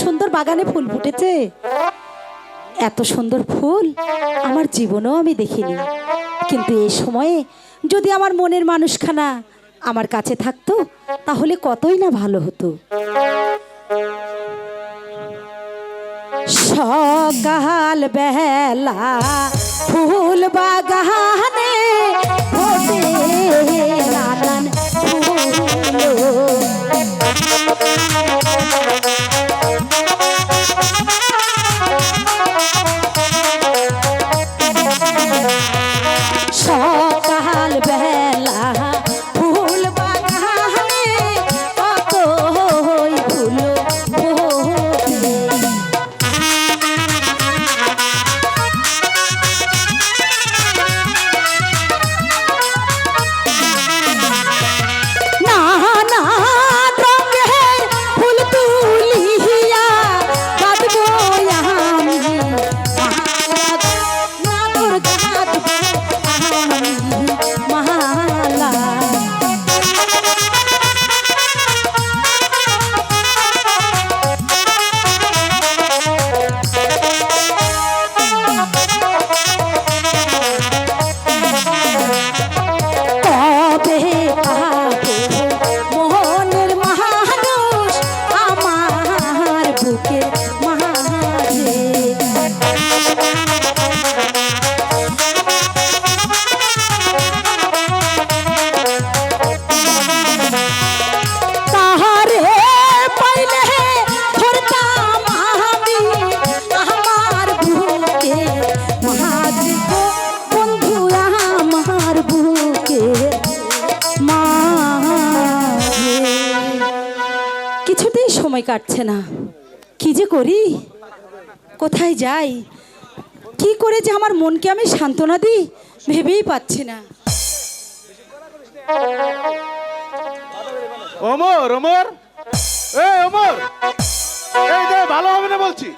সুন্দর বাগানে ফুল ফুটেছে। এত সুন্দর ফুল আমার জীবনেও আমি দেখিনি। কিন্তু এই সময়ে যদি আমার মনের মানুষখানা আমার কাছে থাকতো তাহলে কতই না ভালো হতো। সকাল বেলা ফুল বাগানে ফোটে নানান ফুল। সকাল বেলা ফুল বাগানে কত ফুল ফোটে। কিছুতেই সময় কাটছে না। কি যে করি, কোথায় যাই, কি করে যে আমার মনকে আমি সান্ত্বনা দিই ভেবেই পাচ্ছি না। ওমর, ওমর, এই ওমর, এই দে, ভালো হবে না বলছি,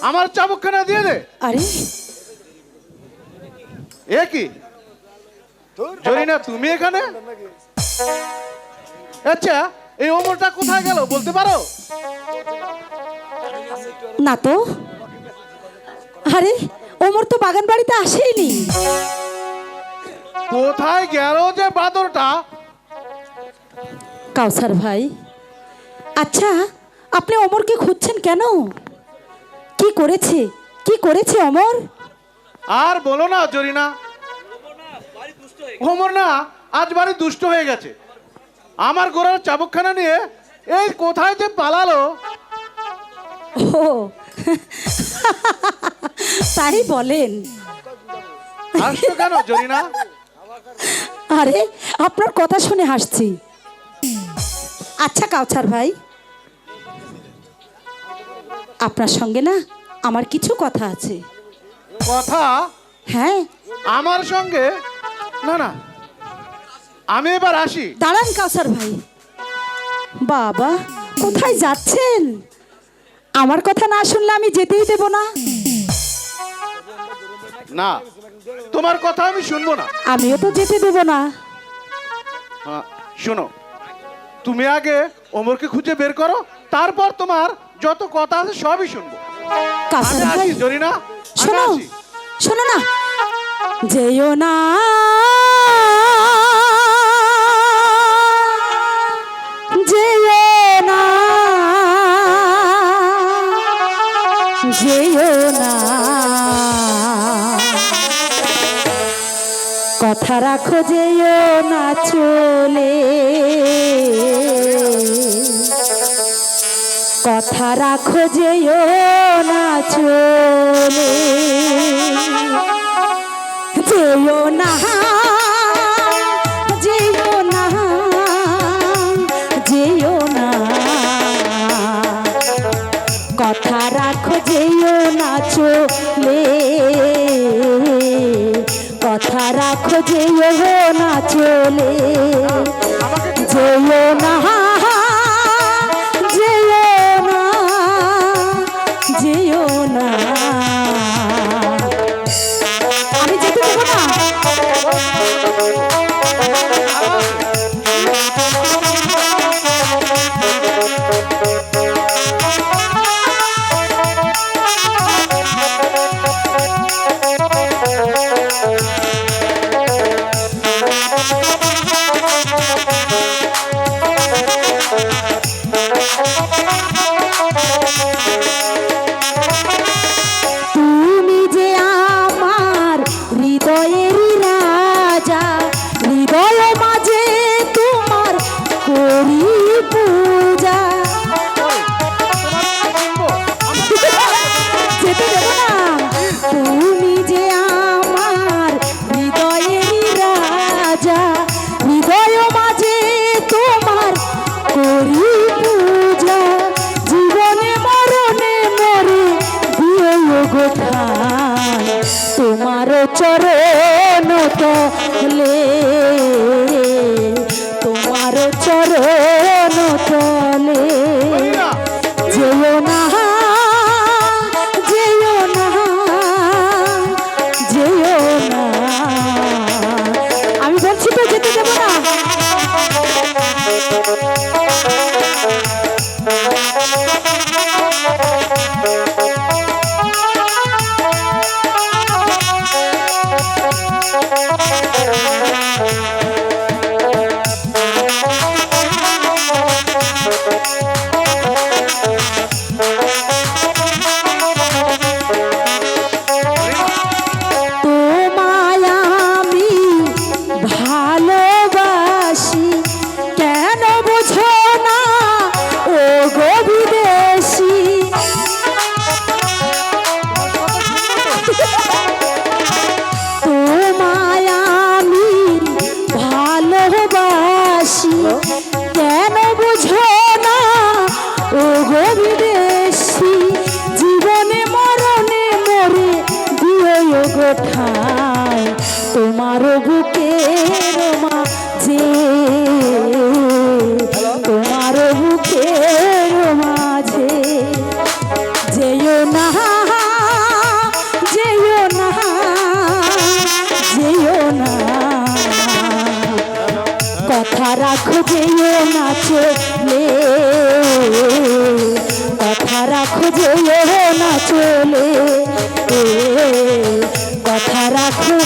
আমার চাবুকখানা দিয়ে দে। আরে এ কি জরিনা, তুমি এখানে? আচ্ছা, এই ওমরটা কোথায় গেল বলতে পারো? না তো। আরে ওমর তো বাগান বাড়িতে আসেইনি। কোথায় গেল যে বাদরটা? কাউসার ভাই, আচ্ছা আপনি অমরকে খুঁজছেন কেন? কি করেছে, কি করেছে অমর? আর বলো না জরিনা, ওমর না আজ বাড়ি দুষ্ট হয়ে গেছে। আমার গোড়ার চাবুকখানা নিয়ে এই কোথায় যে পালালো। ও তাই বলেন? হাসছো কেন জরিনা? আরে আপনার কথা শুনে হাসছি। আচ্ছা কাউসার ভাই, আপনার সঙ্গে না আমার কিছু কথা আছে। কথা? হ্যাঁ। আমার সঙ্গে? না না, আমি এবার আসি। দাঁড়ান কাউসার ভাই। বাবা, কোথায় যাচ্ছেন? আমার কথা না শুনলে আমি যেতেই দেব না। না, তোমার কথা আমি শুনবো না। আমিও তো যেতে দেব না। শোনো, তুমি আগে ওমরকে খুঁজে বের করো, তারপর তোমার যত কথা আছে সবই শুনবো। কাউসার আমি ভাই আসি জরিনা, আমি শোনো, আসি। শোনো না, যেও না, যেও না, যেও না, কথা রাখো, যেও না চলে, কথা রাখো, যেও না চলে, যেও না, যেও না, যেও না, কথা রাখো, যেও না চলে, কথা রাখো, যেও না চলে, যেও না, যেও না, আমি যেতে দেবো না। তোমার চরণ তলে, তোমার চরণ তলে হরিনা, যেও না, যেও না, যেও না। আমি বলছি তো যেতে দেবো না। তোমায় আমি ভালোবাসি, কেন বুঝো না ও গো বিদেশি। তোমায় আমি ভালোবাসি, কেন বুঝো না ও গো বিদেশি। জীবনে মরণে মরে দিও গো ঠাই তোমার বুকের মাঝে, তোমার বুকের মাঝে। যেও না, যেও না, যেও না, কথা রাখো যেও না চলে, কথা রাখো যেও না চলে, কথা রাখো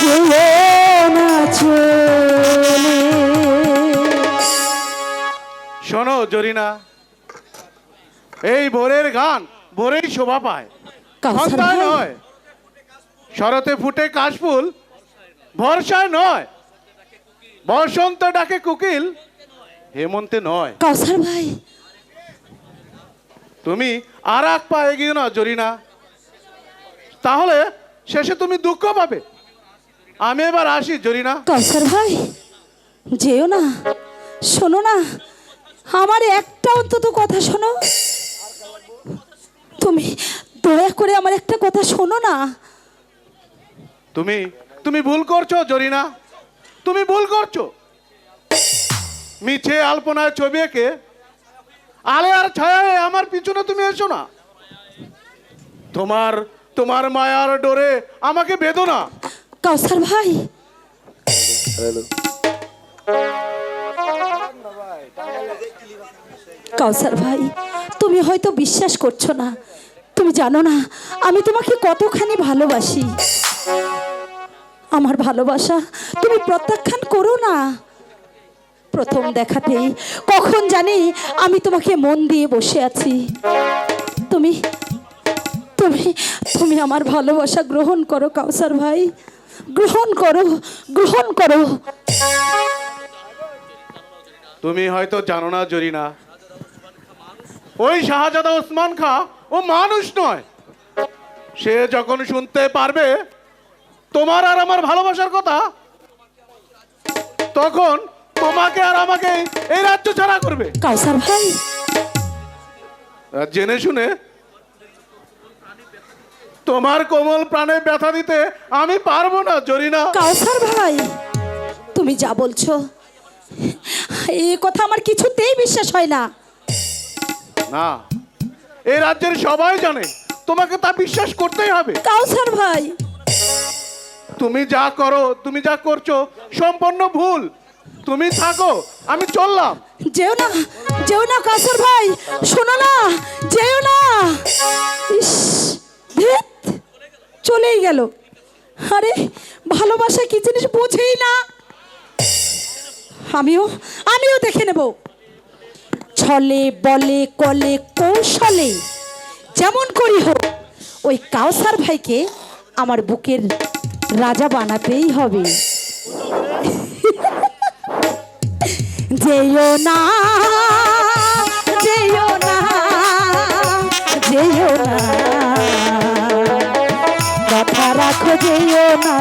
যেও না চলে। শোনো জরিনা, এই ভোরের গান ভোরেই শোভা পায়, কাউসার সন্ধ্যায় ভাই। নয়। শরতে ফুটে কাশফুল, বর্ষায় নয়। বসন্ত ডাকে কোকিল, হেমন্তে নয়। কাউসার ভাই, তুমি আর এক পা এগিয়ে না জরিনা, তাহলে শেষে তুমি দুঃখ পাবে। আমি এবার আসি জরিনা। কাউসার ভাই, যেও না, শোনো না, আমার একটা অন্তত কথা শোনো। তুমি দয়া করে আমার একটা কথা শোনো না। তুমি তুমি ভুল করছো জরিনা, তুমি ভুল করছো। মিছে আলপনায় ছবি এঁকে আলে আর ছায়ায় আমার পিছনে তুমি এসো না। তোমার তোমার মায়ার ডোরে আমাকে বেঁধো না। কাউসার ভাই, কাউসার ভাই, তুমি হয়তো বিশ্বাস করছো না। তুমি জানো না আমি তোমাকে কতখানি ভালোবাসি। আমার ভালোবাসা তুমি প্রত্যাখ্যান করো না। প্রথম দেখাতেই কখন জানি আমি তোমাকে মন দিয়ে বসে আছি। তুমি তুমি তুমি আমার ভালোবাসা গ্রহণ করো কাউসার ভাই, গ্রহণ করো, গ্রহণ করো। তুমি হয়তো জানো না জরিনা, ওই শাহজাদা ওসমান খাঁ ও মানুষ নয়। সে যখন শুনতে পারবে তোমার আর আমার ভালোবাসার কথা, তখন তোমাকে আর আমাকে এই রাজ্য ছাড়া করবে। কাউসার ভাই, আর জেনে শুনে তোমার কোমল প্রাণে ব্যথা দিতে আমি পারবো না জরিনা। কাউসার ভাই, তুমি যা বলছো এই কথা আমার কিছুতেই বিশ্বাস হয় না। না, এই রাজ্যের সবাই জানে, তোমাকে তা বিশ্বাস করতেই হবে। কাউসার ভাই, তুমি যা করো, তুমি যা করছো সম্পূর্ণ ভুল। তুমি থাকো, আমি চললাম। যেও না, যেও না কাউসার ভাই, শোনো না, যেও না। ইস, ধ্যাৎ, চলেই গেল। আরে ভালোবাসা কি জিনিস বোঝেই না। আমিও আমিও দেখে নেব। ছলে বলে কলে কৌশলে যেমন করি হোক ওই কাউসার ভাইকে আমার বুকের রাজা বানাতেই হবে। যেও না, যেও না, যেও না, কথা রাখো যেও না।